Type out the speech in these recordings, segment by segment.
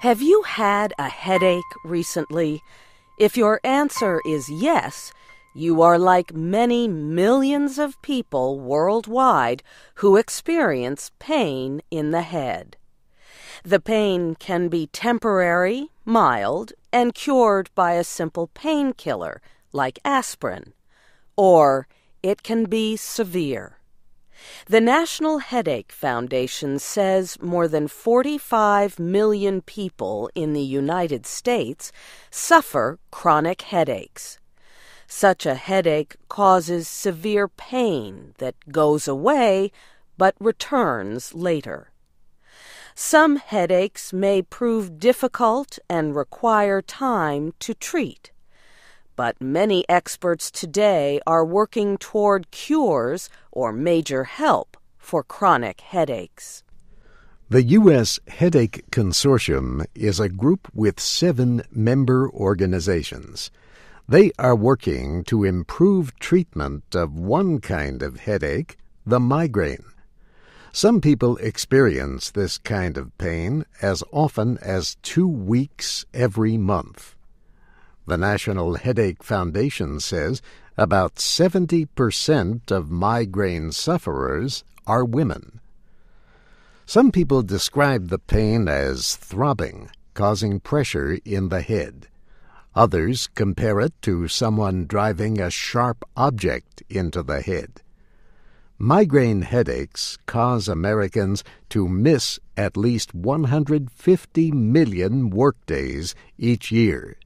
Have you had a headache recently? If your answer is yes, you are like many millions of people worldwide who experience pain in the head. The pain can be temporary, mild, and cured by a simple painkiller like aspirin, or it can be severe. The National Headache Foundation says more than 45 million people in the United States suffer chronic headaches. Such a headache causes severe pain that goes away but returns later. Some headaches may prove difficult and require time to treat. But many experts today are working toward cures or major help for chronic headaches. The U.S. Headache Consortium is a group with 7 member organizations. They are working to improve treatment of one kind of headache, the migraine. Some people experience this kind of pain as often as 2 weeks every month. The National Headache Foundation says about 70% of migraine sufferers are women. Some people describe the pain as throbbing, causing pressure in the head. Others compare it to someone driving a sharp object into the head. Migraine headaches cause Americans to miss at least 150 million workdays each year.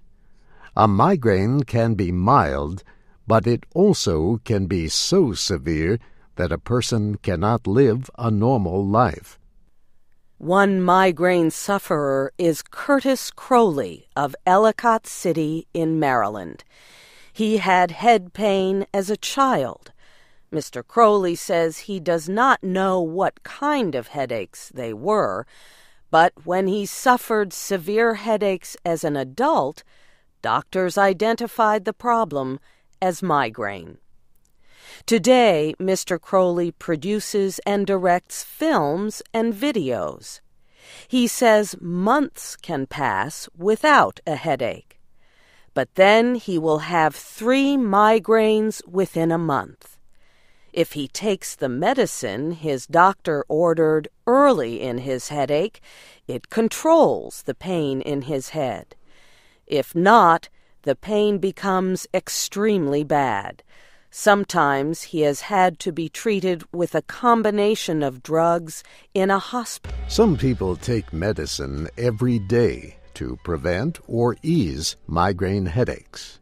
A migraine can be mild, but it also can be so severe that a person cannot live a normal life. One migraine sufferer is Curtis Crowley of Ellicott City in Maryland. He had head pain as a child. Mr. Crowley says he does not know what kind of headaches they were, but when he suffered severe headaches as an adult, doctors identified the problem as migraine. Today, Mr. Crowley produces and directs films and videos. He says months can pass without a headache, but then he will have 3 migraines within a month. If he takes the medicine his doctor ordered early in his headache, it controls the pain in his head. If not, the pain becomes extremely bad. Sometimes he has had to be treated with a combination of drugs in a hospital. Some people take medicine every day to prevent or ease migraine headaches.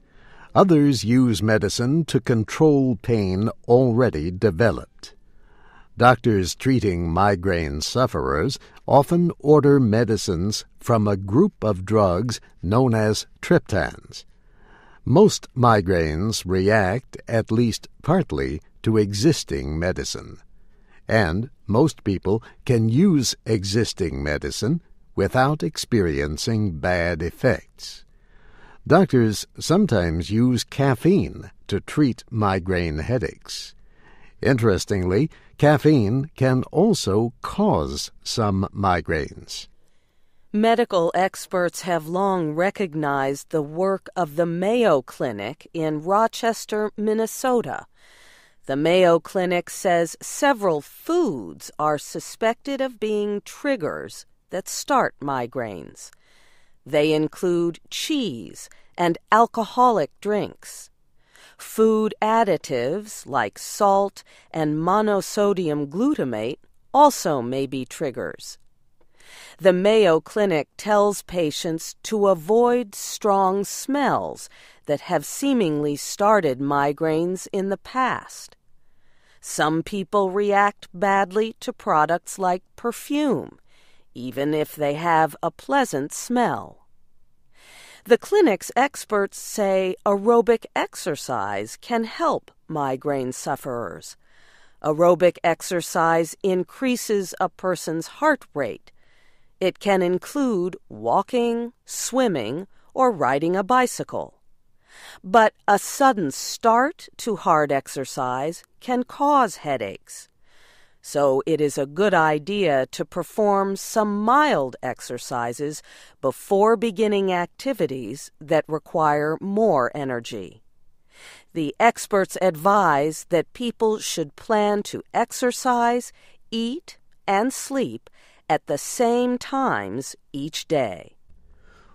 Others use medicine to control pain already developed. Doctors treating migraine sufferers often order medicines from a group of drugs known as triptans. Most migraines react at least partly to existing medicine, and most people can use existing medicine without experiencing bad effects. Doctors sometimes use caffeine to treat migraine headaches. Interestingly, caffeine can also cause some migraines. Medical experts have long recognized the work of the Mayo Clinic in Rochester, Minnesota. The Mayo Clinic says several foods are suspected of being triggers that start migraines. They include cheese and alcoholic drinks. Food additives like salt and monosodium glutamate also may be triggers. The Mayo Clinic tells patients to avoid strong smells that have seemingly started migraines in the past. Some people react badly to products like perfume, even if they have a pleasant smell. The clinic's experts say aerobic exercise can help migraine sufferers. Aerobic exercise increases a person's heart rate. It can include walking, swimming, or riding a bicycle. But a sudden start to hard exercise can cause headaches. So it is a good idea to perform some mild exercises before beginning activities that require more energy. The experts advise that people should plan to exercise, eat, and sleep at the same times each day.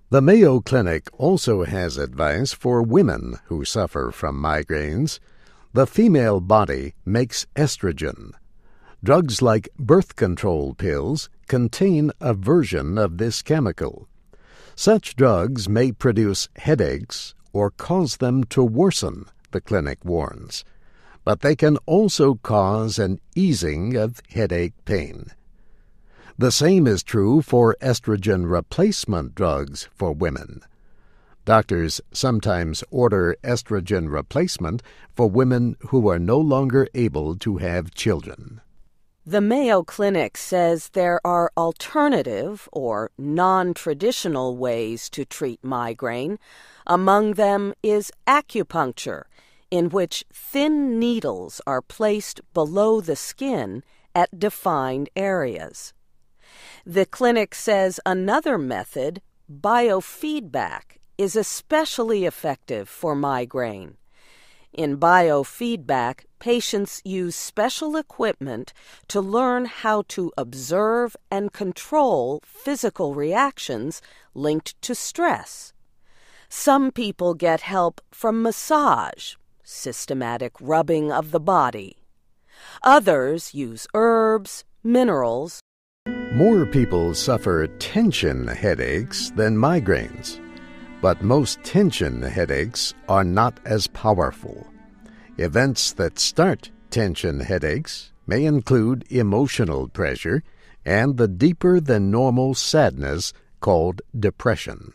The Mayo Clinic also has advice for women who suffer from migraines. The female body makes estrogen. Drugs like birth control pills contain a version of this chemical. Such drugs may produce headaches or cause them to worsen, the clinic warns, but they can also cause an easing of headache pain. The same is true for estrogen replacement drugs for women. Doctors sometimes order estrogen replacement for women who are no longer able to have children. The Mayo Clinic says there are alternative or non-traditional ways to treat migraine. Among them is acupuncture, in which thin needles are placed below the skin at defined areas. The clinic says another method, biofeedback, is especially effective for migraine. In biofeedback, patients use special equipment to learn how to observe and control physical reactions linked to stress. Some people get help from massage, systematic rubbing of the body. Others use herbs, minerals. More people suffer tension headaches than migraines, but most tension headaches are not as powerful. Events that start tension headaches may include emotional pressure and the deeper-than-normal sadness called depression.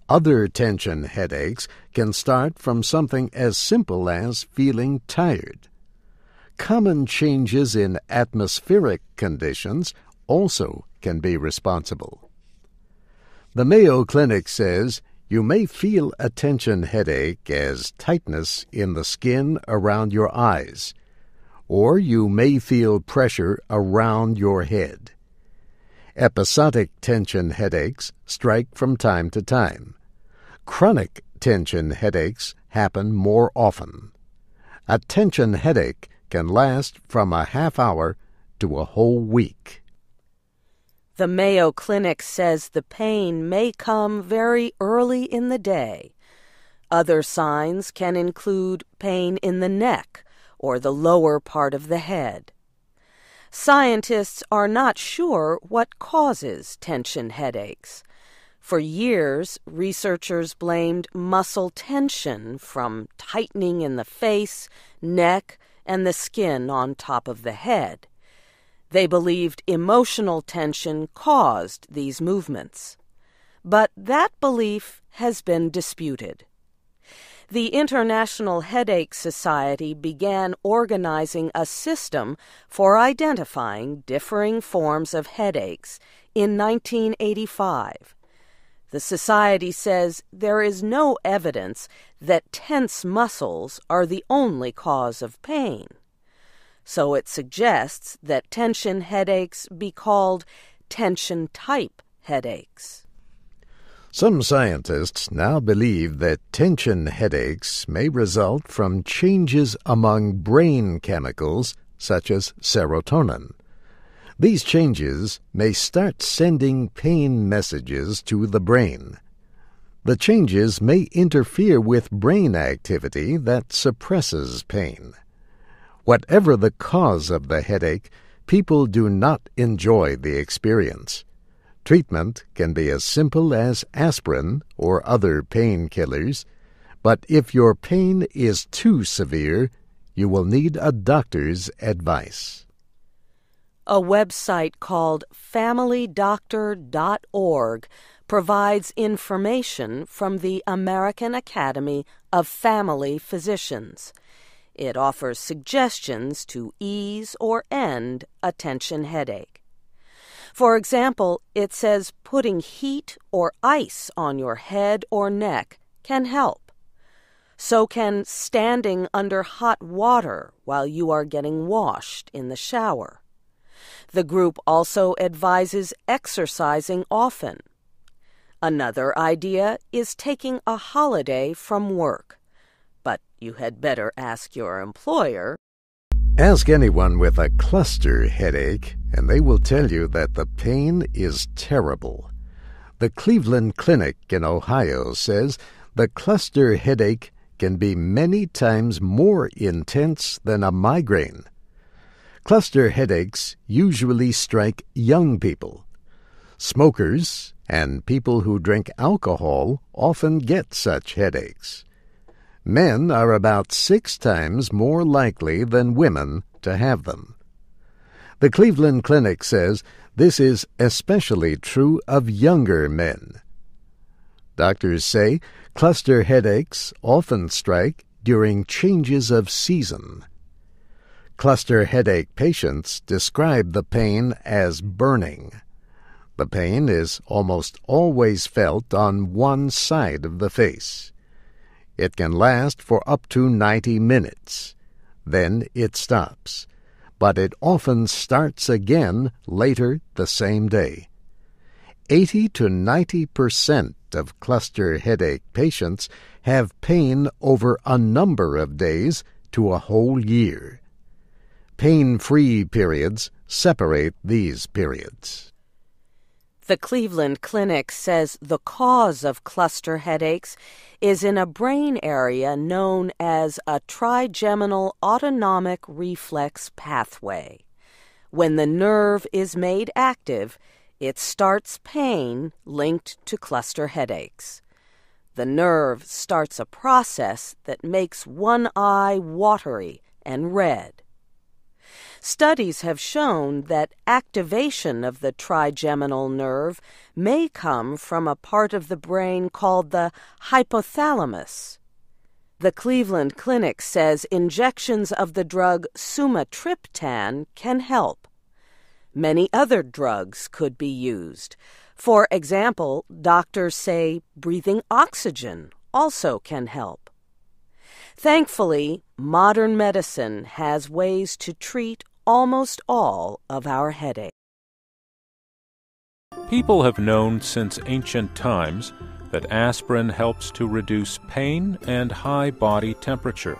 Other tension headaches can start from something as simple as feeling tired. Common changes in atmospheric conditions also can be responsible. The Mayo Clinic says you may feel a tension headache as tightness in the skin around your eyes, or you may feel pressure around your head. Episodic tension headaches strike from time to time. Chronic tension headaches happen more often. A tension headache can last from a half hour to a whole week. The Mayo Clinic says the pain may come very early in the day. Other signs can include pain in the neck or the lower part of the head. Scientists are not sure what causes tension headaches. For years, researchers blamed muscle tension from tightening in the face, neck, and the skin on top of the head. They believed emotional tension caused these movements. But that belief has been disputed. The International Headache Society began organizing a system for identifying differing forms of headaches in 1985. The society says there is no evidence that tense muscles are the only cause of pain. So it suggests that tension headaches be called tension-type headaches. Some scientists now believe that tension headaches may result from changes among brain chemicals such as serotonin. These changes may start sending pain messages to the brain. The changes may interfere with brain activity that suppresses pain. Whatever the cause of the headache, people do not enjoy the experience. Treatment can be as simple as aspirin or other painkillers, but if your pain is too severe, you will need a doctor's advice. A website called familydoctor.org provides information from the American Academy of Family Physicians. It offers suggestions to ease or end a tension headache. For example, it says putting heat or ice on your head or neck can help. So can standing under hot water while you are getting washed in the shower. The group also advises exercising often. Another idea is taking a holiday from work, but you had better ask your employer. Ask anyone with a cluster headache, and they will tell you that the pain is terrible. The Cleveland Clinic in Ohio says the cluster headache can be many times more intense than a migraine. Cluster headaches usually strike young people. Smokers and people who drink alcohol often get such headaches. Men are about 6 times more likely than women to have them. The Cleveland Clinic says this is especially true of younger men. Doctors say cluster headaches often strike during changes of season. Cluster headache patients describe the pain as burning. The pain is almost always felt on one side of the face. It can last for up to 90 minutes. Then it stops, but it often starts again later the same day. 80 to 90% of cluster headache patients have pain over a number of days to a whole year. Pain-free periods separate these periods. The Cleveland Clinic says the cause of cluster headaches is in a brain area known as a trigeminal autonomic reflex pathway. When the nerve is made active, it starts pain linked to cluster headaches. The nerve starts a process that makes one eye watery and red. Studies have shown that activation of the trigeminal nerve may come from a part of the brain called the hypothalamus. The Cleveland Clinic says injections of the drug sumatriptan can help. Many other drugs could be used. For example, doctors say breathing oxygen also can help. Thankfully, modern medicine has ways to treat almost all of our headaches. People have known since ancient times that aspirin helps to reduce pain and high body temperature.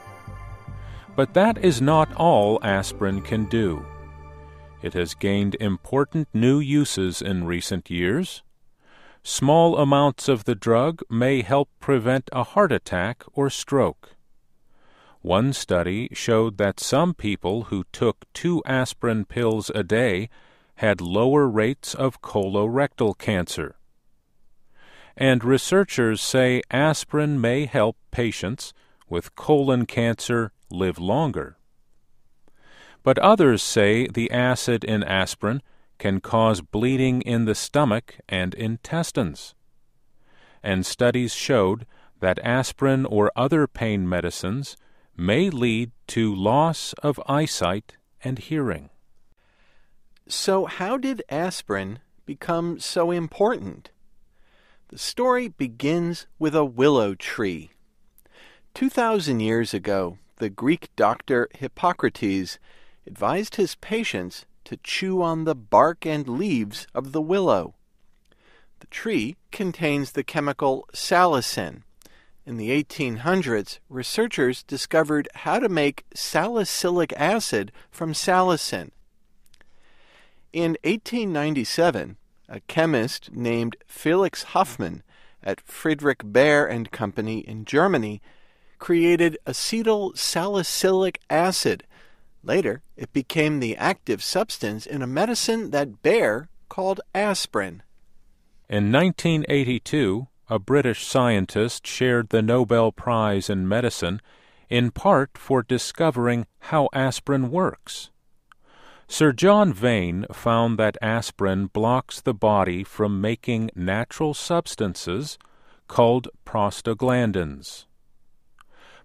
But that is not all aspirin can do. It has gained important new uses in recent years. Small amounts of the drug may help prevent a heart attack or stroke. One study showed that some people who took 2 aspirin pills a day had lower rates of colorectal cancer. And researchers say aspirin may help patients with colon cancer live longer. But others say the acid in aspirin can cause bleeding in the stomach and intestines. And studies showed that aspirin or other pain medicines may lead to loss of eyesight and hearing. So how did aspirin become so important? The story begins with a willow tree. 2,000 years ago, the Greek doctor Hippocrates advised his patients to chew on the bark and leaves of the willow. The tree contains the chemical salicin. In the 1800s, researchers discovered how to make salicylic acid from salicin. In 1897, a chemist named Felix Hoffmann at Friedrich Baer and Company in Germany created acetyl salicylic acid. Later, it became the active substance in a medicine that Baer called aspirin. In 1982, a British scientist shared the Nobel Prize in Medicine in part for discovering how aspirin works. Sir John Vane found that aspirin blocks the body from making natural substances called prostaglandins.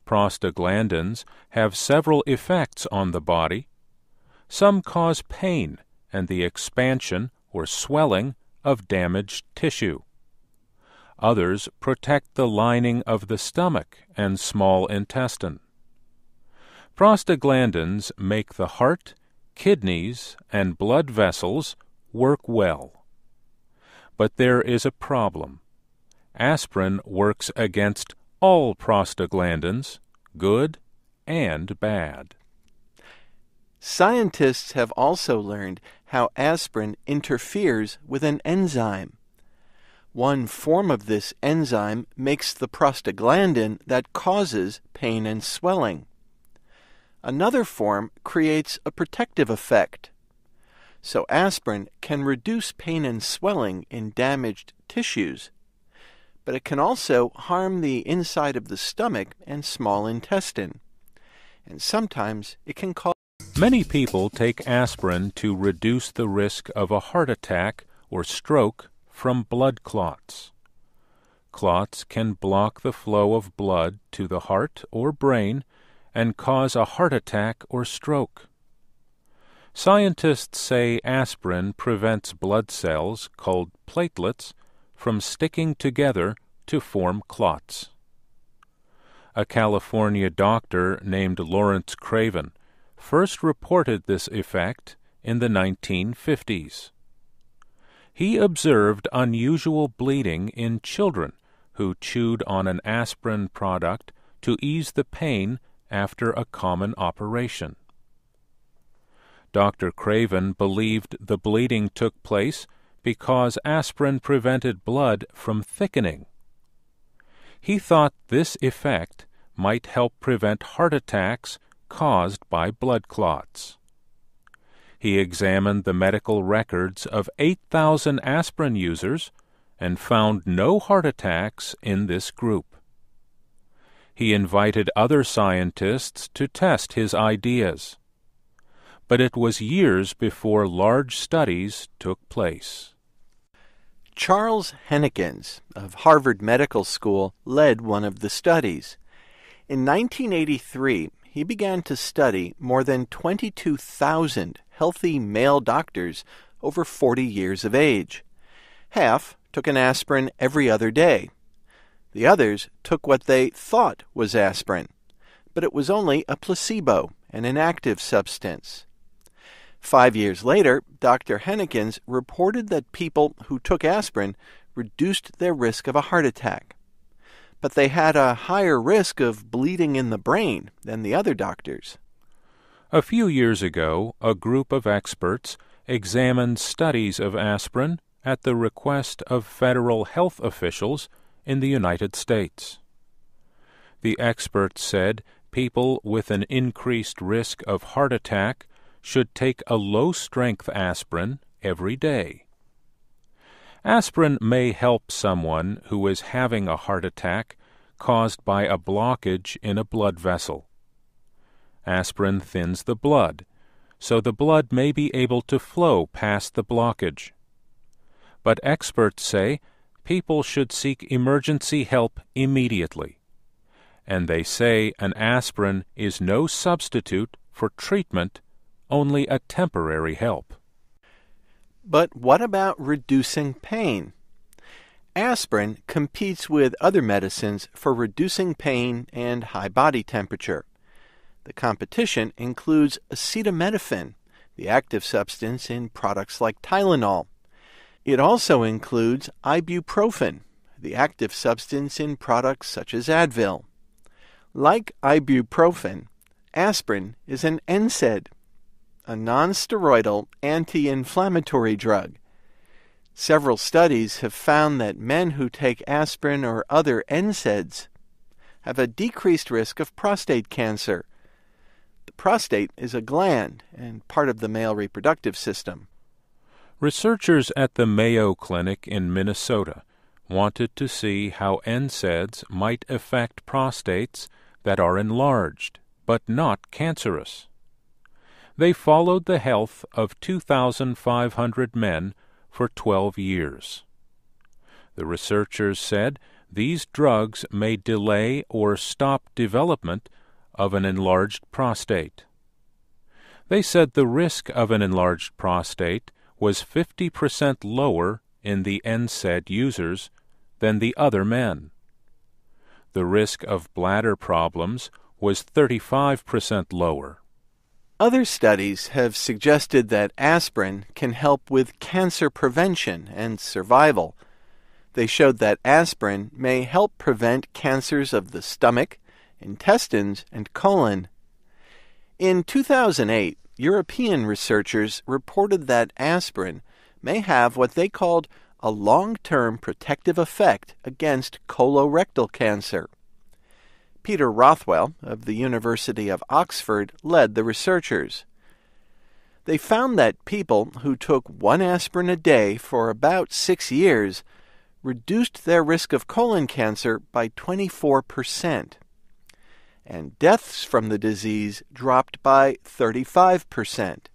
Prostaglandins have several effects on the body. Some cause pain and the expansion or swelling of damaged tissue. Others protect the lining of the stomach and small intestine. Prostaglandins make the heart, kidneys, and blood vessels work well. But there is a problem. Aspirin works against all prostaglandins, good and bad. Scientists have also learned how aspirin interferes with an enzyme. One form of this enzyme makes the prostaglandin that causes pain and swelling. Another form creates a protective effect. So aspirin can reduce pain and swelling in damaged tissues, but it can also harm the inside of the stomach and small intestine. And sometimes it can cause... Many people take aspirin to reduce the risk of a heart attack or stroke from blood clots. Clots can block the flow of blood to the heart or brain and cause a heart attack or stroke. Scientists say aspirin prevents blood cells, called platelets, from sticking together to form clots. A California doctor named Lawrence Craven first reported this effect in the 1950s. He observed unusual bleeding in children who chewed on an aspirin product to ease the pain after a common operation. Dr. Craven believed the bleeding took place because aspirin prevented blood from thickening. He thought this effect might help prevent heart attacks caused by blood clots. He examined the medical records of 8,000 aspirin users and found no heart attacks in this group. He invited other scientists to test his ideas, but it was years before large studies took place. Charles Hennekins of Harvard Medical School led one of the studies. In 1983, he began to study more than 22,000 healthy male doctors over 40 years of age. Half took an aspirin every other day. The others took what they thought was aspirin, but it was only a placebo, an inactive substance. 5 years later, Dr. Hennekins reported that people who took aspirin reduced their risk of a heart attack, but they had a higher risk of bleeding in the brain than the other doctors. A few years ago, a group of experts examined studies of aspirin at the request of federal health officials in the United States. The experts said people with an increased risk of heart attack should take a low-strength aspirin every day. Aspirin may help someone who is having a heart attack caused by a blockage in a blood vessel. Aspirin thins the blood, so the blood may be able to flow past the blockage. But experts say people should seek emergency help immediately, and they say an aspirin is no substitute for treatment, only a temporary help. But what about reducing pain? Aspirin competes with other medicines for reducing pain and high body temperature. The competition includes acetaminophen, the active substance in products like Tylenol. It also includes ibuprofen, the active substance in products such as Advil. Like ibuprofen, aspirin is an NSAID, a non-steroidal anti-inflammatory drug. Several studies have found that men who take aspirin or other NSAIDs have a decreased risk of prostate cancer. The prostate is a gland and part of the male reproductive system. Researchers at the Mayo Clinic in Minnesota wanted to see how NSAIDs might affect prostates that are enlarged but not cancerous. They followed the health of 2,500 men for 12 years. The researchers said these drugs may delay or stop development of an enlarged prostate. They said the risk of an enlarged prostate was 50% lower in the NSAID users than the other men. The risk of bladder problems was 35% lower. Other studies have suggested that aspirin can help with cancer prevention and survival. They showed that aspirin may help prevent cancers of the stomach, intestines, and colon. In 2008, European researchers reported that aspirin may have what they called a long-term protective effect against colorectal cancer. Peter Rothwell of the University of Oxford led the researchers. They found that people who took one aspirin a day for about 6 years reduced their risk of colon cancer by 24%, and deaths from the disease dropped by 35%.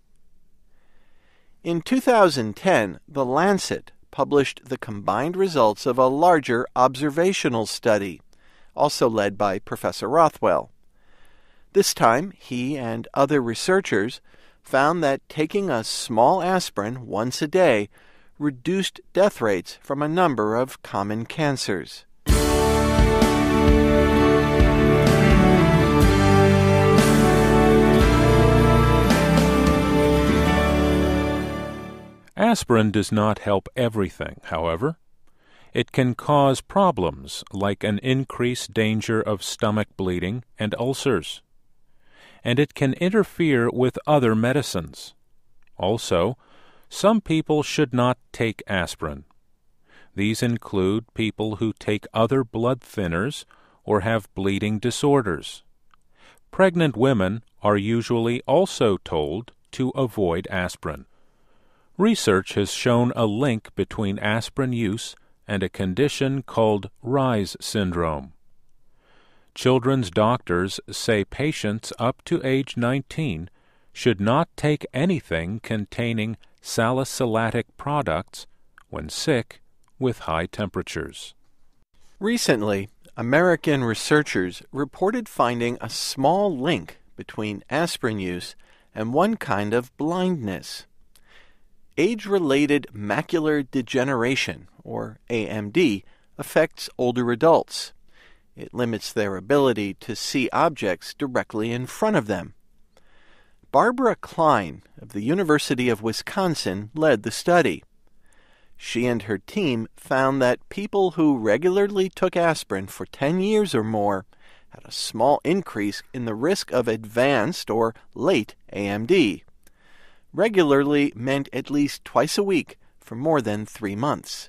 In 2010, The Lancet published the combined results of a larger observational study, also led by Professor Rothwell. This time, he and other researchers found that taking a small aspirin once a day reduced death rates from a number of common cancers. Aspirin does not help everything, however. It can cause problems like an increased danger of stomach bleeding and ulcers. And it can interfere with other medicines. Also, some people should not take aspirin. These include people who take other blood thinners or have bleeding disorders. Pregnant women are usually also told to avoid aspirin. Research has shown a link between aspirin use and a condition called Reye's syndrome. Children's doctors say patients up to age 19 should not take anything containing salicylatic products when sick with high temperatures. Recently, American researchers reported finding a small link between aspirin use and one kind of blindness. Age-related macular degeneration, or AMD, affects older adults. It limits their ability to see objects directly in front of them. Barbara Klein of the University of Wisconsin led the study. She and her team found that people who regularly took aspirin for 10 years or more had a small increase in the risk of advanced or late AMD. Regularly meant at least twice a week for more than 3 months.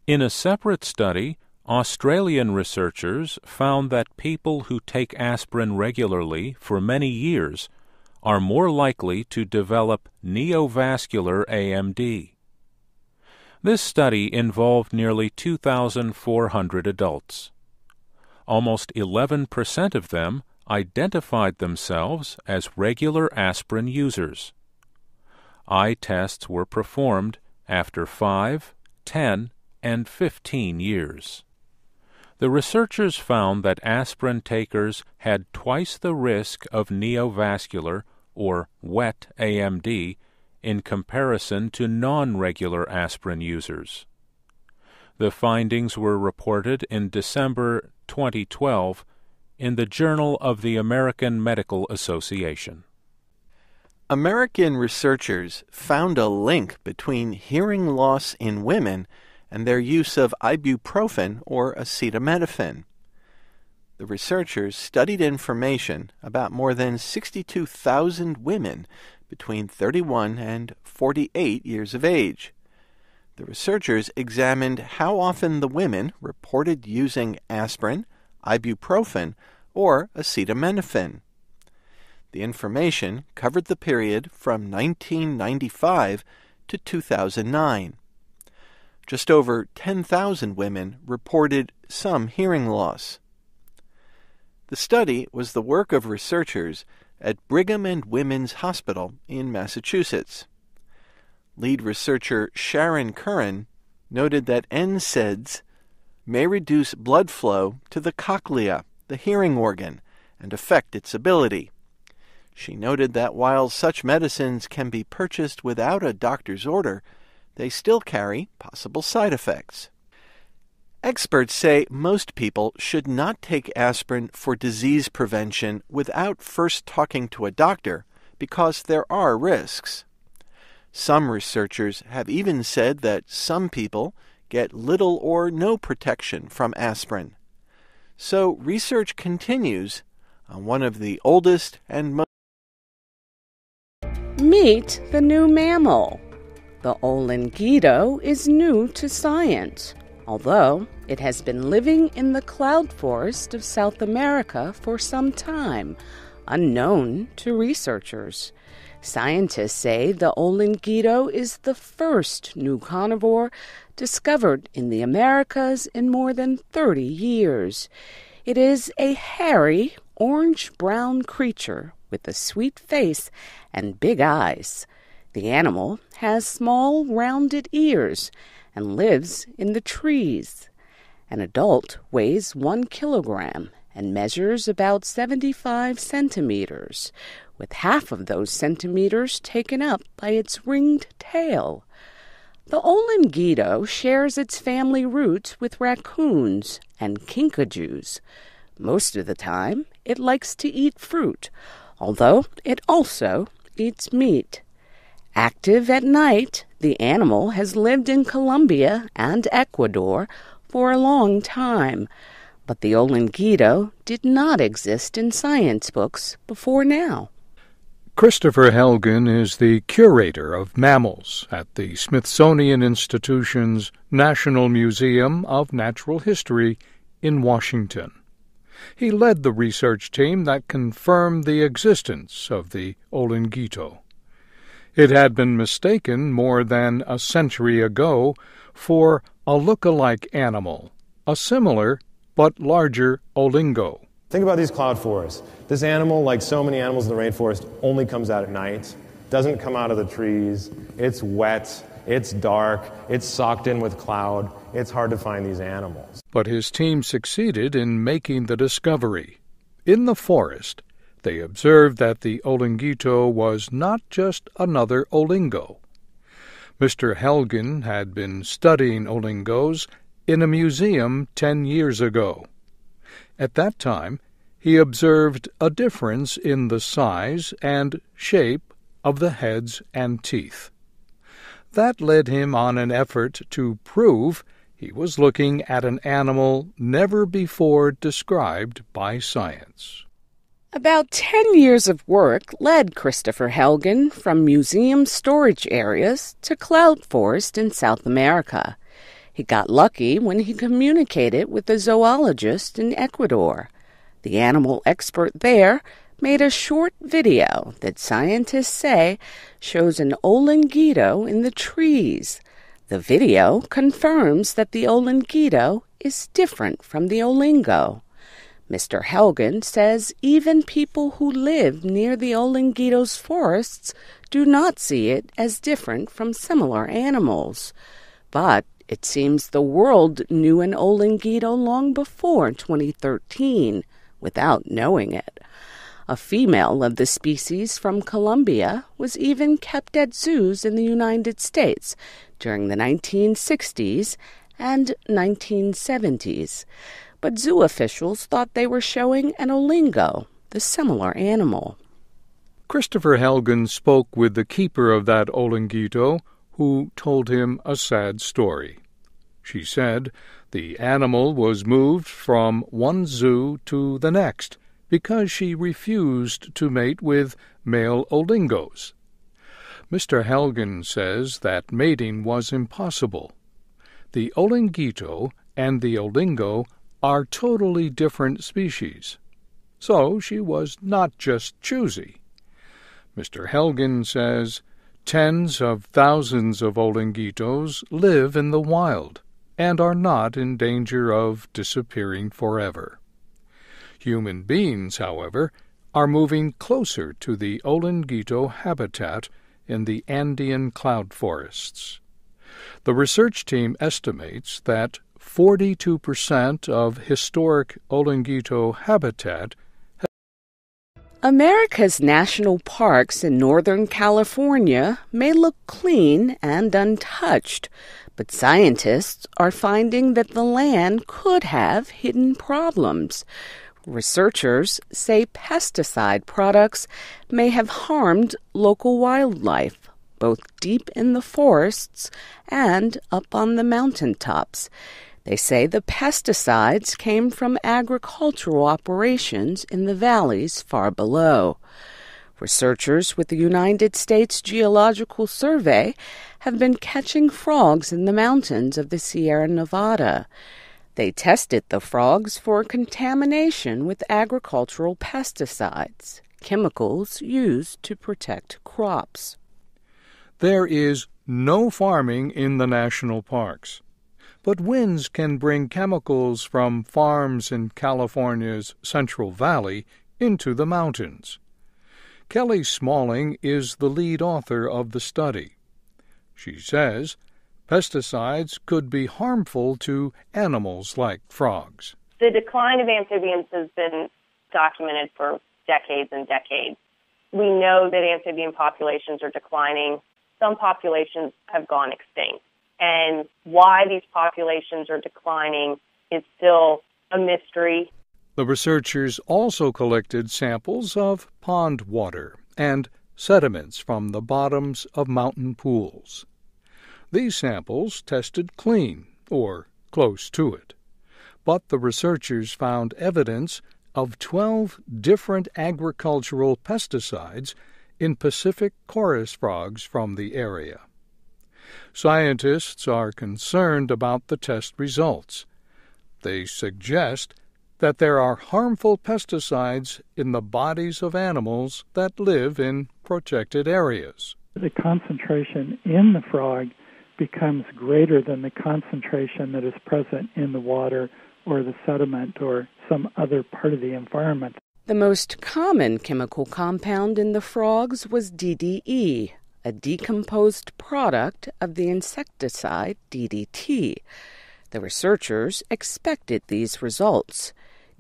In a separate study, Australian researchers found that people who take aspirin regularly for many years are more likely to develop neovascular AMD. This study involved nearly 2,400 adults. Almost 11% of them identified themselves as regular aspirin users. Eye tests were performed after 5, 10, and 15 years. The researchers found that aspirin takers had twice the risk of neovascular or wet AMD in comparison to non-regular aspirin users. The findings were reported in December 2012 in the Journal of the American Medical Association. American researchers found a link between hearing loss in women and their use of ibuprofen or acetaminophen. The researchers studied information about more than 62,000 women between 31 and 48 years of age. The researchers examined how often the women reported using aspirin, ibuprofen, or acetaminophen. The information covered the period from 1995 to 2009. Just over 10,000 women reported some hearing loss. The study was the work of researchers at Brigham and Women's Hospital in Massachusetts. Lead researcher Sharon Curran noted that NSAIDs may reduce blood flow to the cochlea, the hearing organ, and affect its ability. She noted that while such medicines can be purchased without a doctor's order, they still carry possible side effects. Experts say most people should not take aspirin for disease prevention without first talking to a doctor because there are risks. Some researchers have even said that some people get little or no protection from aspirin. So research continues on one of the oldest and most... Meet the new mammal. The olingido is new to science, although it has been living in the cloud forest of South America for some time, unknown to researchers. Scientists say the olingido is the first new carnivore discovered in the Americas in more than 30 years. It is a hairy, orange-brown creature with a sweet face and big eyes. The animal has small, rounded ears and lives in the trees. An adult weighs 1 kilogram and measures about 75 centimeters, with half of those centimeters taken up by its ringed tail. The olingido shares its family roots with raccoons and kinkajous. Most of the time, it likes to eat fruit, although it also eats meat. Active at night, the animal has lived in Colombia and Ecuador for a long time, but the olingido did not exist in science books before now. Christopher Helgen is the curator of mammals at the Smithsonian Institution's National Museum of Natural History in Washington. He led the research team that confirmed the existence of the olingido. It had been mistaken more than a century ago for a look-alike animal, a similar but larger olingo. Think about these cloud forests. This animal, like so many animals in the rainforest, only comes out at night, doesn't come out of the trees. It's wet, it's dark, it's socked in with cloud. It's hard to find these animals. But his team succeeded in making the discovery. In the forest, they observed that the olingido was not just another olingo. Mr. Helgen had been studying olingos in a museum 10 years ago. At that time, he observed a difference in the size and shape of the heads and teeth. That led him on an effort to prove he was looking at an animal never before described by science. About 10 years of work led Christopher Helgen from museum storage areas to cloud forest in South America. He got lucky when he communicated with a zoologist in Ecuador. The animal expert there made a short video that scientists say shows an olingido in the trees. The video confirms that the olingido is different from the olingo. Mr. Helgen says even people who live near the olingido's forests do not see it as different from similar animals. But it seems the world knew an olingido long before 2013, without knowing it. A female of the species from Colombia was even kept at zoos in the United States during the 1960s and 1970s. But zoo officials thought they were showing an olingo, the similar animal. Christopher Helgen spoke with the keeper of that olingido, who told him a sad story. She said the animal was moved from one zoo to the next because she refused to mate with male olingos. Mr. Helgen says that mating was impossible. The olingido and the olingo are totally different species. So she was not just choosy. Mr. Helgen says tens of thousands of olingidos live in the wild and are not in danger of disappearing forever. Human beings, however, are moving closer to the olingido habitat in the Andean cloud forests. The research team estimates that 42% of historic olingido habitat. America's national parks in Northern California may look clean and untouched, but scientists are finding that the land could have hidden problems. Researchers say pesticide products may have harmed local wildlife, both deep in the forests and up on the mountaintops. They say the pesticides came from agricultural operations in the valleys far below. Researchers with the United States Geological Survey have been catching frogs in the mountains of the Sierra Nevada. They tested the frogs for contamination with agricultural pesticides, chemicals used to protect crops. There is no farming in the national parks, but winds can bring chemicals from farms in California's Central Valley into the mountains. Kelly Smalling is the lead author of the study. She says pesticides could be harmful to animals like frogs. The decline of amphibians has been documented for decades and decades. We know that amphibian populations are declining. Some populations have gone extinct. And why these populations are declining is still a mystery. The researchers also collected samples of pond water and sediments from the bottoms of mountain pools. These samples tested clean, or close to it, but the researchers found evidence of 12 different agricultural pesticides in Pacific chorus frogs from the area. Scientists are concerned about the test results. They suggest that there are harmful pesticides in the bodies of animals that live in protected areas. The concentration in the frog becomes greater than the concentration that is present in the water or the sediment or some other part of the environment. The most common chemical compound in the frogs was DDE, a decomposed product of the insecticide DDT. The researchers expected these results.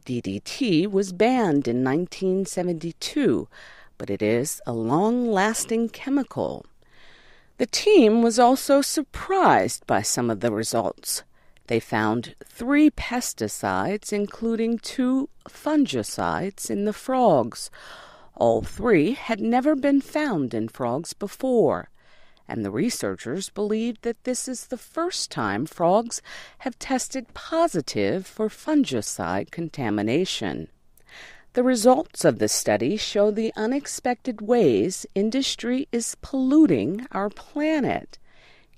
DDT was banned in 1972, but it is a long-lasting chemical. The team was also surprised by some of the results. They found 3 pesticides, including 2 fungicides, in the frogs. All 3 had never been found in frogs before, and the researchers believe that this is the first time frogs have tested positive for fungicide contamination. The results of the study show the unexpected ways industry is polluting our planet.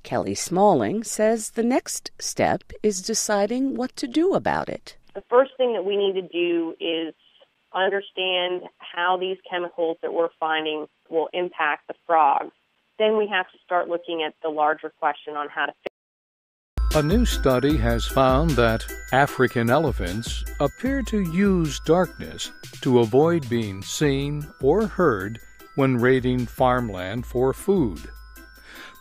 Kelly Smalling says the next step is deciding what to do about it. The first thing that we need to do is understand how these chemicals that we're finding will impact the frogs. Then we have to start looking at the larger question on how to fix it. A new study has found that African elephants appear to use darkness to avoid being seen or heard when raiding farmland for food.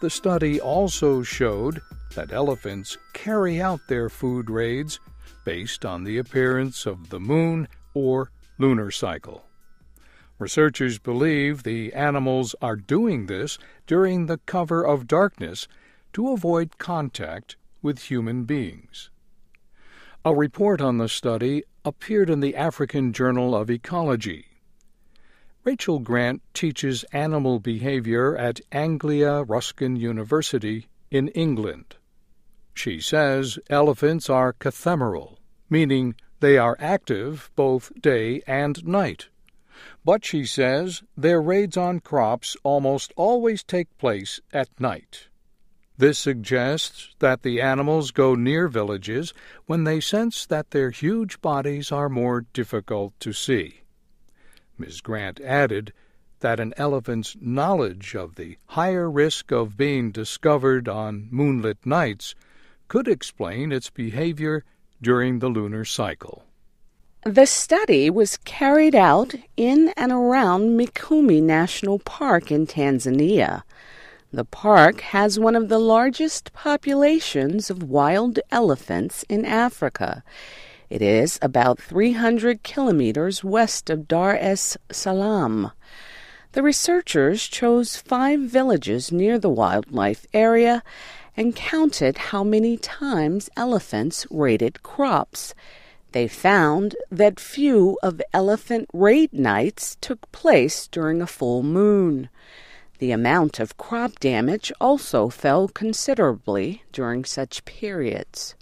The study also showed that elephants carry out their food raids based on the appearance of the moon or lunar cycle. Researchers believe the animals are doing this during the cover of darkness to avoid contact with human beings. A report on the study appeared in the African Journal of Ecology. Rachel Grant teaches animal behavior at Anglia Ruskin University in England. She says elephants are cathemeral, meaning they are active both day and night. But she says their raids on crops almost always take place at night. This suggests that the animals go near villages when they sense that their huge bodies are more difficult to see. Ms. Grant added that an elephant's knowledge of the higher risk of being discovered on moonlit nights could explain its behavior during the lunar cycle. The study was carried out in and around Mikumi National Park in Tanzania. The park has one of the largest populations of wild elephants in Africa. It is about 300 kilometers west of Dar es Salaam. The researchers chose 5 villages near the wildlife area and counted how many times elephants raided crops. They found that few of elephant raid nights took place during a full moon. The amount of crop damage also fell considerably during such periods.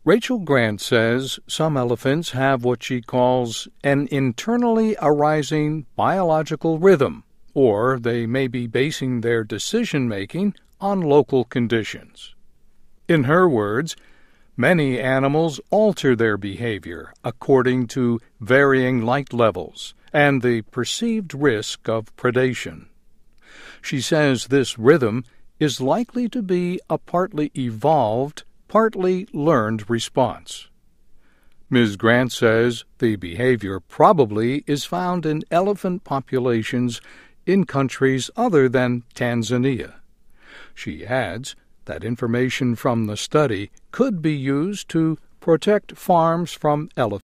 Rachel Grant says some elephants have what she calls an internally arising biological rhythm, or they may be basing their decision-making on local conditions. In her words, many animals alter their behavior according to varying light levels and the perceived risk of predation. She says this rhythm is likely to be a partly evolved, partly learned response. Ms. Grant says the behavior probably is found in elephant populations in countries other than Tanzania. She adds that information from the study could be used to protect farms from elephants.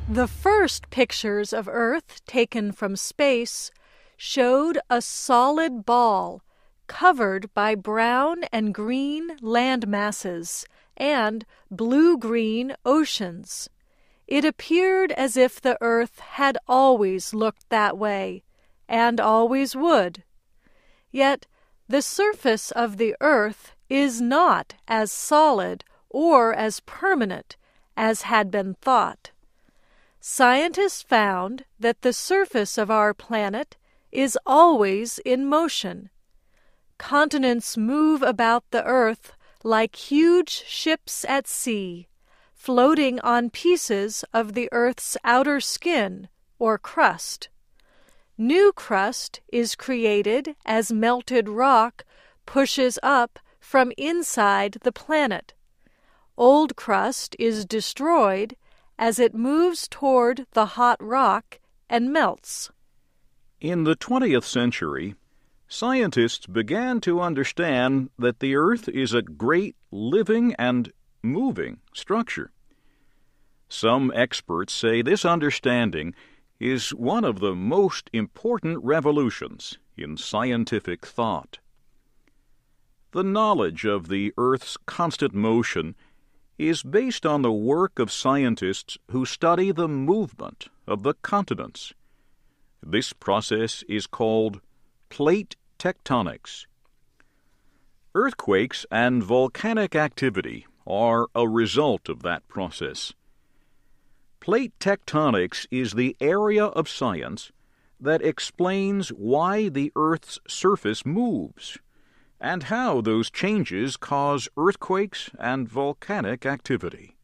The first pictures of Earth taken from space showed a solid ball covered by brown and green land masses and blue-green oceans. It appeared as if the Earth had always looked that way, and always would. Yet the surface of the Earth is not as solid or as permanent as had been thought. Scientists found that the surface of our planet is always in motion. Continents move about the Earth like huge ships at sea, floating on pieces of the Earth's outer skin, or crust. New crust is created as melted rock pushes up from inside the planet. Old crust is destroyed as it moves toward the hot rock and melts. In the 20th century, scientists began to understand that the Earth is a great living and moving structure. Some experts say this understanding is one of the most important revolutions in scientific thought. The knowledge of the Earth's constant motion is based on the work of scientists who study the movement of the continents. This process is called plate tectonics. Earthquakes and volcanic activity are a result of that process. Plate tectonics is the area of science that explains why the Earth's surface moves and how those changes cause earthquakes and volcanic activity.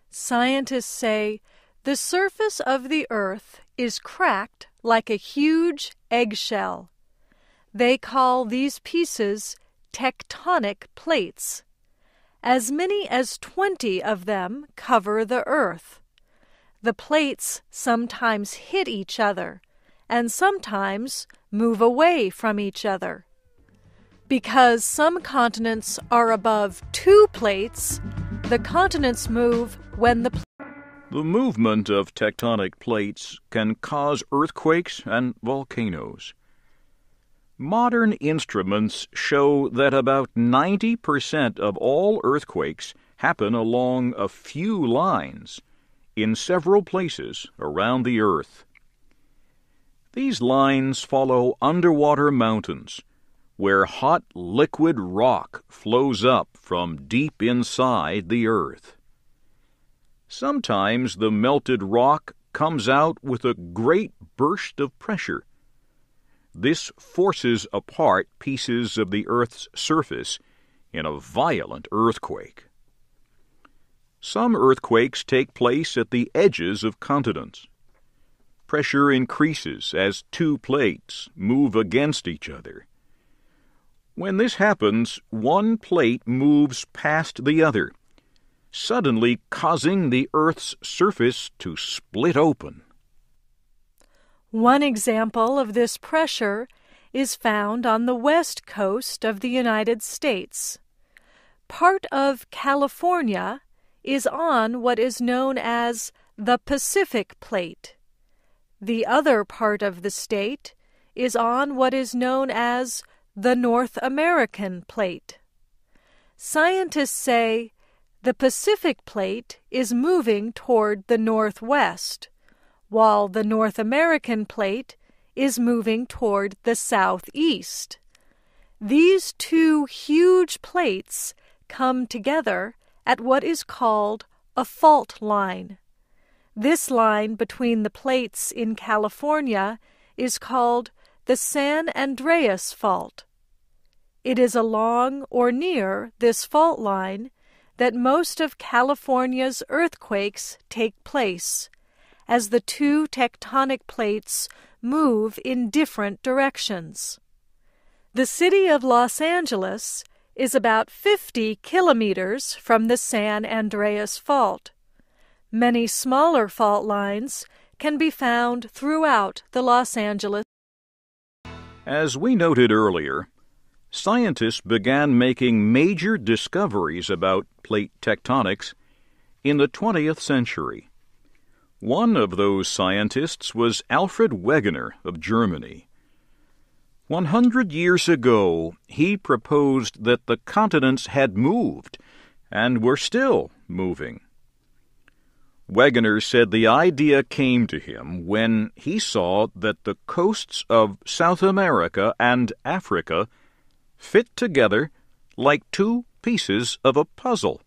Scientists say the surface of the Earth is cracked like a huge eggshell. They call these pieces tectonic plates. As many as 20 of them cover the Earth. The plates sometimes hit each other and sometimes move away from each other. Because some continents are above 2 plates, the continents move when the movement of tectonic plates can cause earthquakes and volcanoes. Modern instruments show that about 90% of all earthquakes happen along a few lines in several places around the Earth. These lines follow underwater mountains, where hot liquid rock flows up from deep inside the Earth. Sometimes the melted rock comes out with a great burst of pressure. This forces apart pieces of the Earth's surface in a violent earthquake. Some earthquakes take place at the edges of continents. Pressure increases as 2 plates move against each other. When this happens, one plate moves past the other, suddenly causing the Earth's surface to split open. One example of this pressure is found on the west coast of the United States. Part of California is on what is known as the Pacific Plate. The other part of the state is on what is known as the North American Plate. Scientists say the Pacific Plate is moving toward the northwest, while the North American Plate is moving toward the southeast. These two huge plates come together at what is called a fault line. This line between the plates in California is called the San Andreas Fault. It is along or near this fault line that most of California's earthquakes take place, as the two tectonic plates move in different directions. The city of Los Angeles is about 50 kilometers from the San Andreas Fault. Many smaller fault lines can be found throughout the Los Angeles. As we noted earlier, scientists began making major discoveries about plate tectonics in the 20th century. One of those scientists was Alfred Wegener of Germany. 100 years ago, he proposed that the continents had moved and were still moving. Wegener said the idea came to him when he saw that the coasts of South America and Africa fit together like two pieces of a puzzle.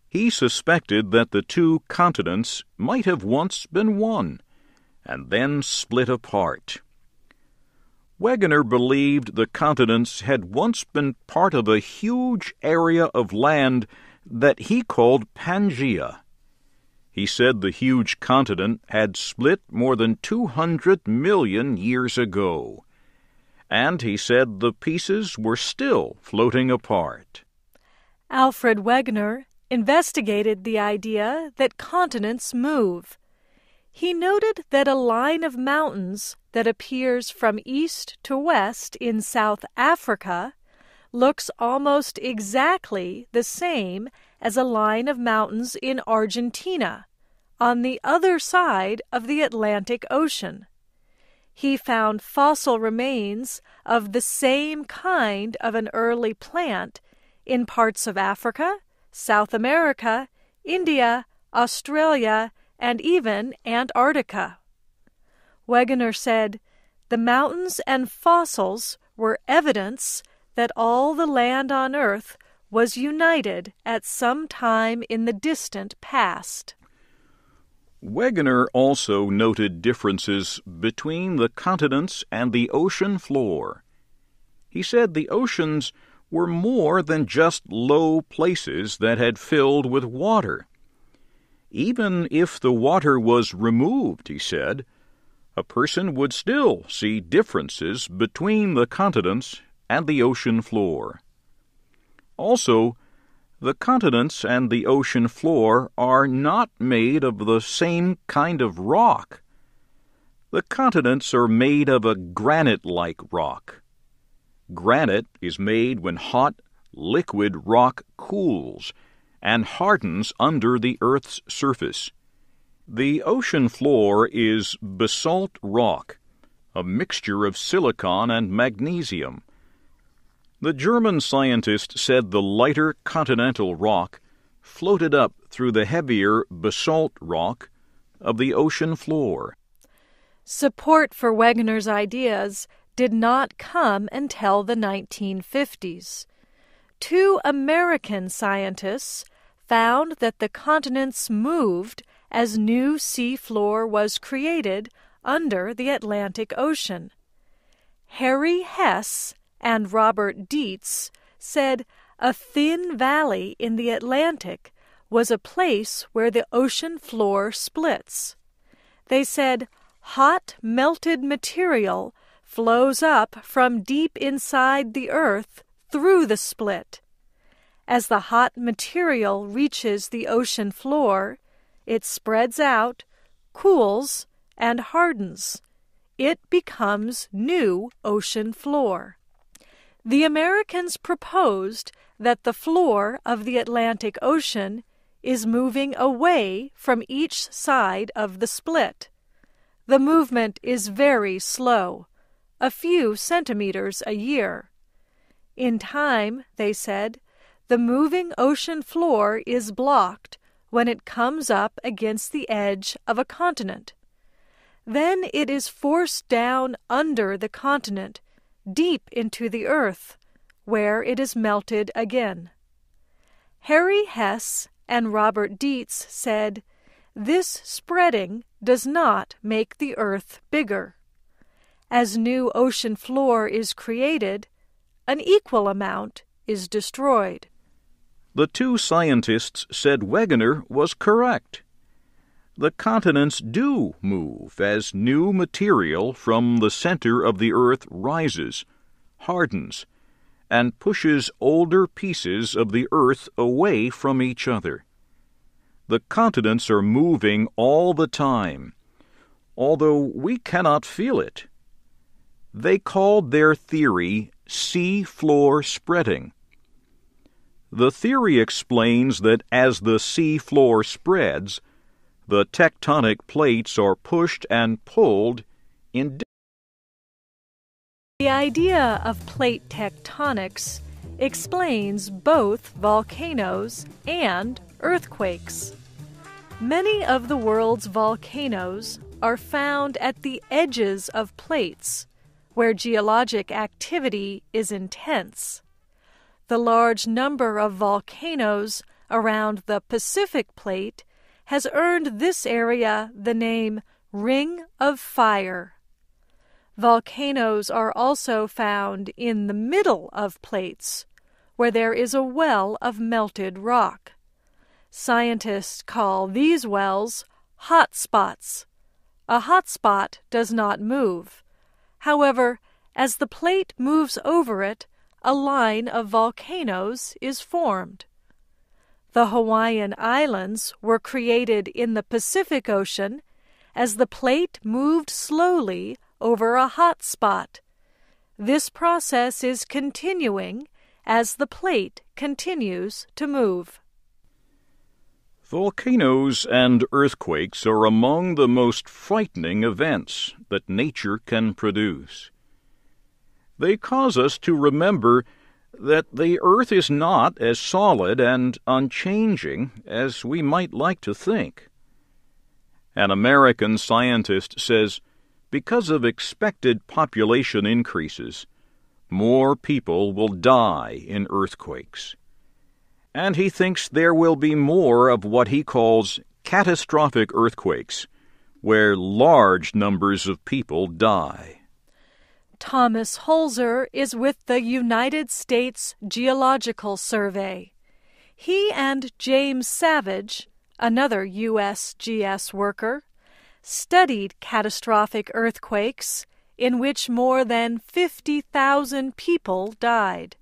He suspected that the two continents might have once been one, and then split apart. Wegener believed the continents had once been part of a huge area of land that he called Pangaea. He said the huge continent had split more than 200 million years ago, and he said the pieces were still floating apart. Alfred Wegener investigated the idea that continents move. He noted that a line of mountains that appears from east to west in South Africa looks almost exactly the same as a line of mountains in Argentina, on the other side of the Atlantic Ocean. He found fossil remains of the same kind of an early plant in parts of Africa, South America, India, Australia, and even Antarctica. Wegener said, "The mountains and fossils were evidence that all the land on Earth was united at some time in the distant past." Wegener also noted differences between the continents and the ocean floor. He said the oceans were more than just low places that had filled with water. Even if the water was removed, he said, a person would still see differences between the continents and the ocean floor. Also, the continents and the ocean floor are not made of the same kind of rock. The continents are made of a granite-like rock. Granite is made when hot, liquid rock cools and hardens under the Earth's surface. The ocean floor is basalt rock, a mixture of silicon and magnesium. The German scientist said the lighter continental rock floated up through the heavier basalt rock of the ocean floor. Support for Wegener's ideas did not come until the 1950s. Two American scientists found that the continents moved as new seafloor was created under the Atlantic Ocean. Harry Hess and Robert Dietz said a thin valley in the Atlantic was a place where the ocean floor splits. They said hot melted material flows up from deep inside the earth through the split. As the hot material reaches the ocean floor, it spreads out, cools, and hardens. It becomes new ocean floor. The Americans proposed that the floor of the Atlantic Ocean is moving away from each side of the split. The movement is very slow, a few centimeters a year. In time, they said, the moving ocean floor is blocked when it comes up against the edge of a continent. Then it is forced down under the continent, deep into the earth, where it is melted again. Harry Hess and Robert Dietz said, "This spreading does not make the earth bigger. As new ocean floor is created, an equal amount is destroyed." The two scientists said Wegener was correct. The continents do move as new material from the center of the earth rises, hardens, and pushes older pieces of the earth away from each other. The continents are moving all the time, although we cannot feel it. They called their theory sea floor spreading. The theory explains that as the sea floor spreads, the tectonic plates are pushed and pulled in. The idea of plate tectonics explains both volcanoes and earthquakes. Many of the world's volcanoes are found at the edges of plates, where geologic activity is intense. The large number of volcanoes around the Pacific Plate has earned this area the name Ring of Fire. Volcanoes are also found in the middle of plates, where there is a well of melted rock. Scientists call these wells hot spots. A hot spot does not move. However, as the plate moves over it, a line of volcanoes is formed. The Hawaiian Islands were created in the Pacific Ocean as the plate moved slowly over a hot spot. This process is continuing as the plate continues to move. Volcanoes and earthquakes are among the most frightening events that nature can produce. They cause us to remember that the earth is not as solid and unchanging as we might like to think. An American scientist says, because of expected population increases, more people will die in earthquakes. And he thinks there will be more of what he calls catastrophic earthquakes, where large numbers of people die. Thomas Holzer is with the United States Geological Survey. He and James Savage, another USGS worker, studied catastrophic earthquakes in which more than 50,000 people died.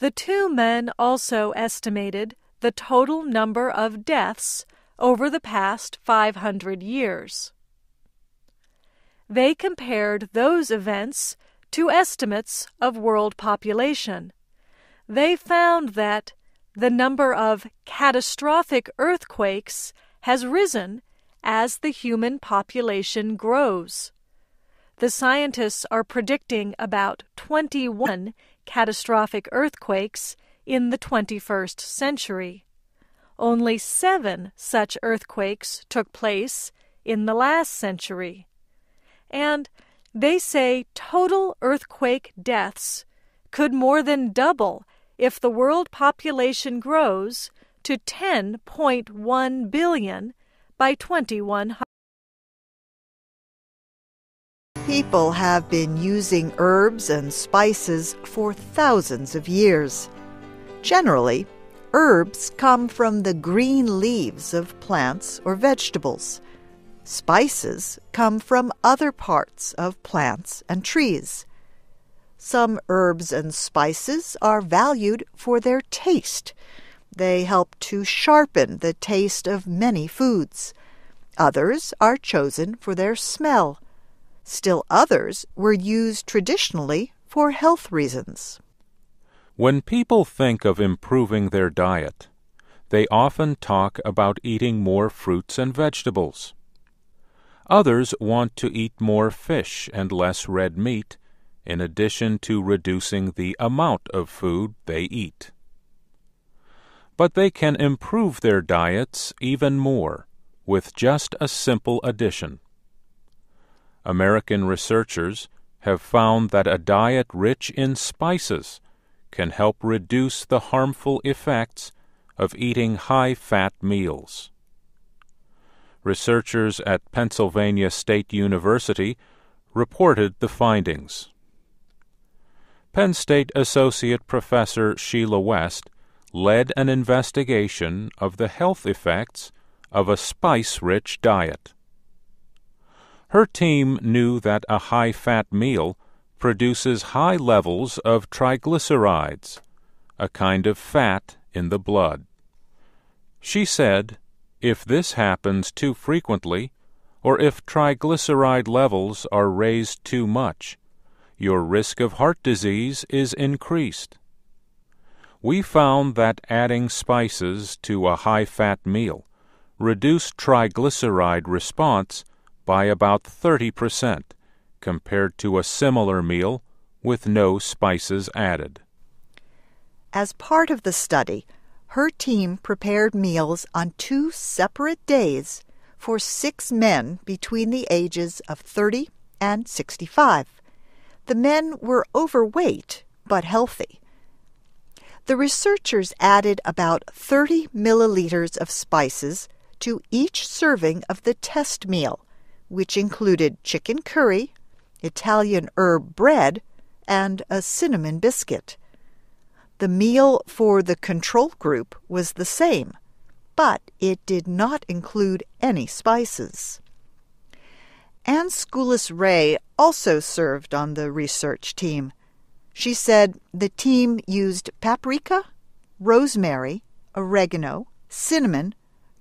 The two men also estimated the total number of deaths over the past 500 years. They compared those events to estimates of world population. They found that the number of catastrophic earthquakes has risen as the human population grows. The scientists are predicting about 21 catastrophic earthquakes in the 21st century. Only 7 such earthquakes took place in the last century. And they say total earthquake deaths could more than double if the world population grows to 10.1 billion by 2100. People have been using herbs and spices for thousands of years. Generally, herbs come from the green leaves of plants or vegetables. Spices come from other parts of plants and trees. Some herbs and spices are valued for their taste. They help to sharpen the taste of many foods. Others are chosen for their smell. Still others were used traditionally for health reasons. When people think of improving their diet, they often talk about eating more fruits and vegetables. Others want to eat more fish and less red meat, in addition to reducing the amount of food they eat. But they can improve their diets even more with just a simple addition. American researchers have found that a diet rich in spices can help reduce the harmful effects of eating high-fat meals. Researchers at Pennsylvania State University reported the findings. Penn State Associate Professor Sheila West led an investigation of the health effects of a spice-rich diet. Her team knew that a high-fat meal produces high levels of triglycerides, a kind of fat in the blood. She said, if this happens too frequently, or if triglyceride levels are raised too much, your risk of heart disease is increased. We found that adding spices to a high-fat meal reduced triglyceride response by about 30% compared to a similar meal with no spices added. As part of the study, her team prepared meals on 2 separate days for 6 men between the ages of 30 and 65. The men were overweight but healthy. The researchers added about 30 milliliters of spices to each serving of the test meal, which included chicken curry, Italian herb bread, and a cinnamon biscuit. The meal for the control group was the same, but it did not include any spices. Ann Schoulis-Ray also served on the research team. She said the team used paprika, rosemary, oregano, cinnamon,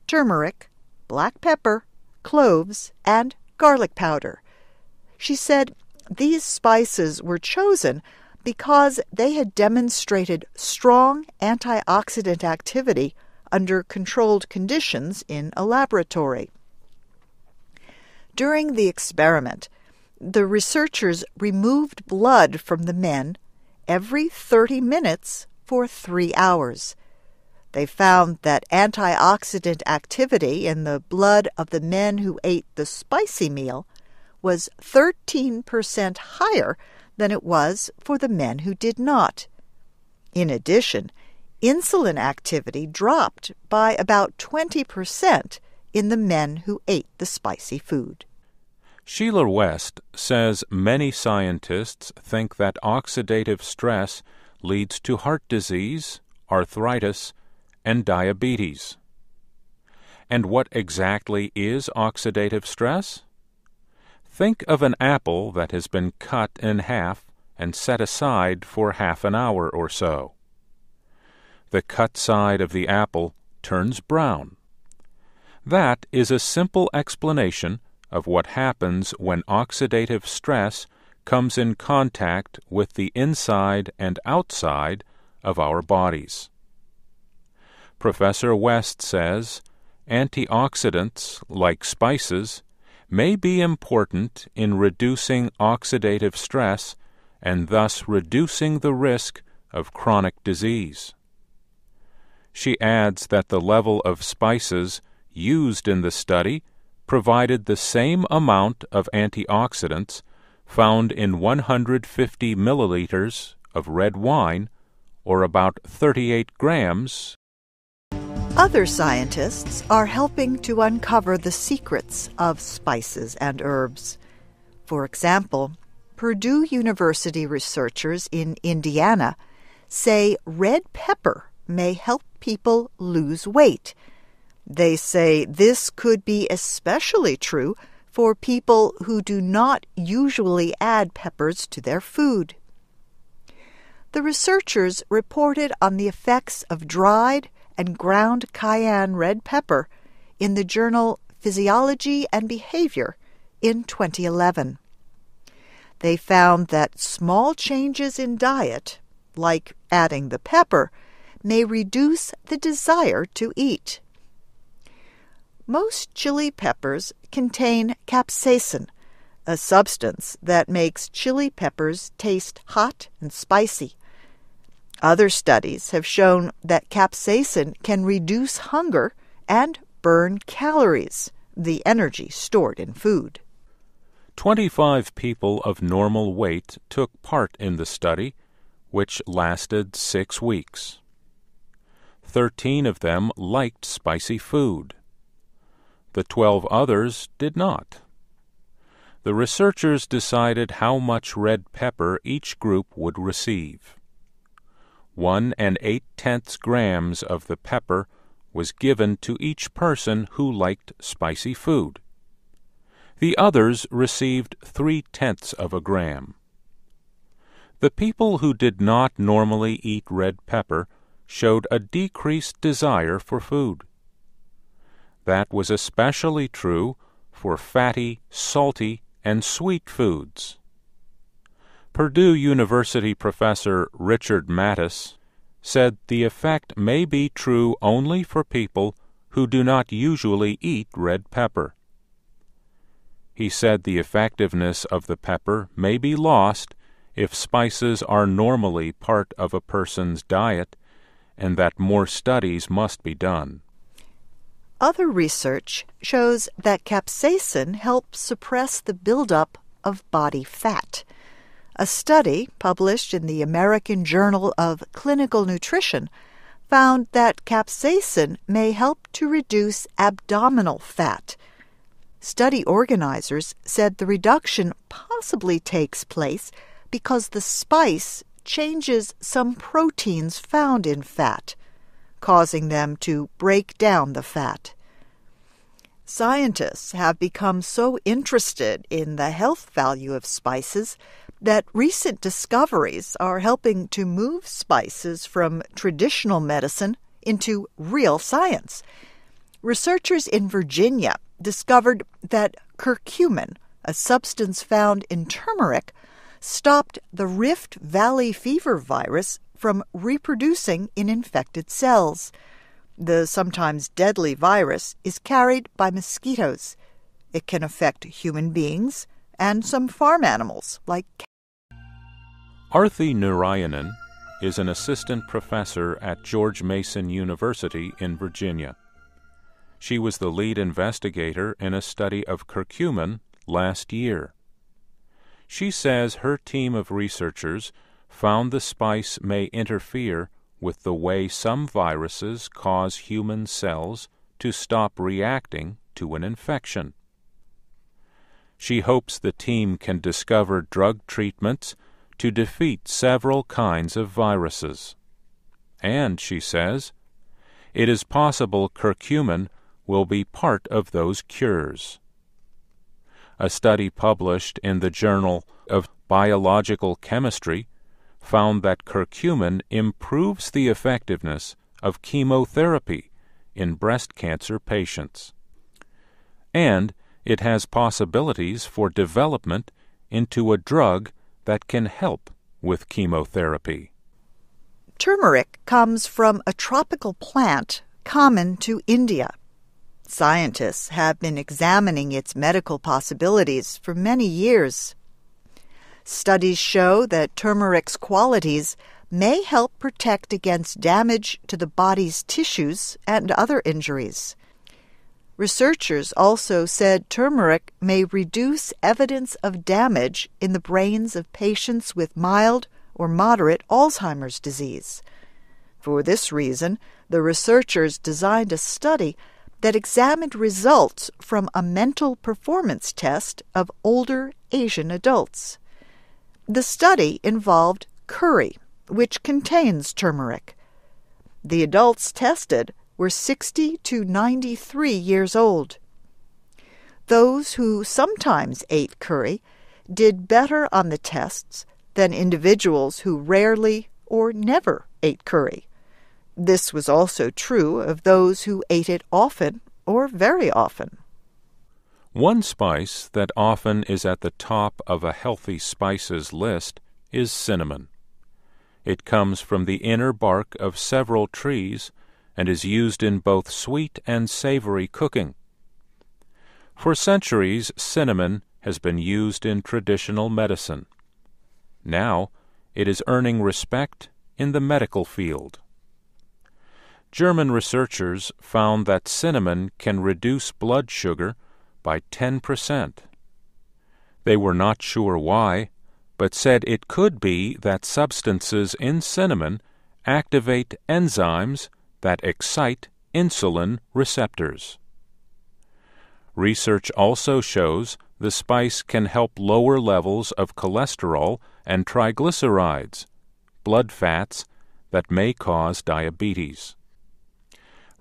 turmeric, black pepper, cloves, and garlic powder. She said these spices were chosen because they had demonstrated strong antioxidant activity under controlled conditions in a laboratory. During the experiment, the researchers removed blood from the men every 30 minutes for 3 hours. They found that antioxidant activity in the blood of the men who ate the spicy meal was 13% higher than it was for the men who did not. In addition, insulin activity dropped by about 20% in the men who ate the spicy food. Sheila West says many scientists think that oxidative stress leads to heart disease, arthritis, and diabetes. And what exactly is oxidative stress? Think of an apple that has been cut in half and set aside for half an hour or so. The cut side of the apple turns brown. That is a simple explanation of what happens when oxidative stress comes in contact with the inside and outside of our bodies. Professor West says antioxidants, like spices, may be important in reducing oxidative stress and thus reducing the risk of chronic disease. She adds that the level of spices used in the study provided the same amount of antioxidants found in 150 milliliters of red wine, or about 38 grams. Other scientists are helping to uncover the secrets of spices and herbs. For example, Purdue University researchers in Indiana say red pepper may help people lose weight. They say this could be especially true for people who do not usually add peppers to their food. The researchers reported on the effects of dried and ground cayenne red pepper in the journal Physiology and Behavior in 2011. They found that small changes in diet, like adding the pepper may reduce the desire to eat. Most chili peppers contain capsaicin, a substance that makes chili peppers taste hot and spicy. Other studies have shown that capsaicin can reduce hunger and burn calories, the energy stored in food. 25 people of normal weight took part in the study, which lasted 6 weeks. 13 of them liked spicy food. The 12 others did not. The researchers decided how much red pepper each group would receive. 1 8/10 grams of the pepper was given to each person who liked spicy food. The others received 3/10 of a gram. The people who did not normally eat red pepper showed a decreased desire for food. That was especially true for fatty, salty, and sweet foods. Purdue University professor Richard Mattis said the effect may be true only for people who do not usually eat red pepper. He said the effectiveness of the pepper may be lost if spices are normally part of a person's diet, and that more studies must be done. Other research shows that capsaicin helps suppress the buildup of body fat. A study published in the American Journal of Clinical Nutrition found that capsaicin may help to reduce abdominal fat. Study organizers said the reduction possibly takes place because the spice changes some proteins found in fat, causing them to break down the fat. Scientists have become so interested in the health value of spices that recent discoveries are helping to move spices from traditional medicine into real science. Researchers in Virginia discovered that curcumin, a substance found in turmeric, stopped the Rift Valley fever virus from reproducing in infected cells. The sometimes deadly virus is carried by mosquitoes. It can affect human beings and some farm animals like cats. Arthi Narayanan is an assistant professor at George Mason University in Virginia. She was the lead investigator in a study of curcumin last year. She says her team of researchers found the spice may interfere with the way some viruses cause human cells to stop reacting to an infection. She hopes the team can discover drug treatments to defeat several kinds of viruses. And, she says, it is possible curcumin will be part of those cures. A study published in the Journal of Biological Chemistry found that curcumin improves the effectiveness of chemotherapy in breast cancer patients. And it has possibilities for development into a drug that can help with chemotherapy. Turmeric comes from a tropical plant common to India. Scientists have been examining its medical possibilities for many years. Studies show that turmeric's qualities may help protect against damage to the body's tissues and other injuries. Researchers also said turmeric may reduce evidence of damage in the brains of patients with mild or moderate Alzheimer's disease. For this reason, the researchers designed a study that examined results from a mental performance test of older Asian adults. The study involved curry, which contains turmeric. The adults tested were 60 to 93 years old. Those who sometimes ate curry did better on the tests than individuals who rarely or never ate curry. This was also true of those who ate it often or very often. One spice that often is at the top of a healthy spices list is cinnamon. It comes from the inner bark of several trees and is used in both sweet and savory cooking. For centuries, cinnamon has been used in traditional medicine. Now, it is earning respect in the medical field. German researchers found that cinnamon can reduce blood sugar by 10%. They were not sure why, but said it could be that substances in cinnamon activate enzymes that excite insulin receptors. Research also shows the spice can help lower levels of cholesterol and triglycerides, blood fats that may cause diabetes.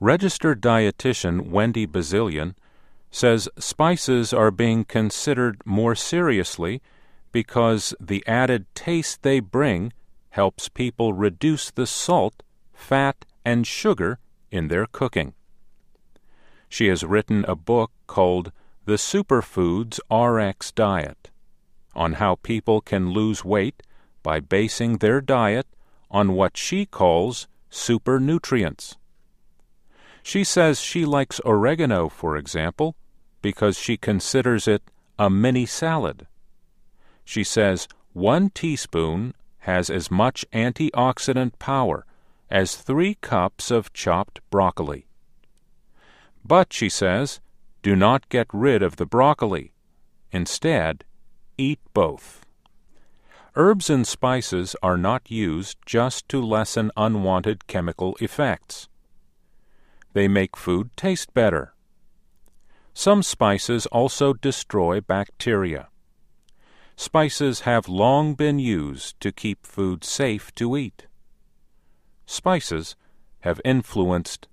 Registered dietitian Wendy Bazillion says spices are being considered more seriously because the added taste they bring helps people reduce the salt, fat, and sugar in their cooking. She has written a book called The Superfoods RX Diet on how people can lose weight by basing their diet on what she calls super nutrients. She says she likes oregano, for example, because she considers it a mini salad. She says 1 teaspoon has as much antioxidant power as 3 cups of chopped broccoli. But, she says, do not get rid of the broccoli. Instead, eat both. Herbs and spices are not used just to lessen unwanted chemical effects. They make food taste better. Some spices also destroy bacteria. Spices have long been used to keep food safe to eat. Spices have influenced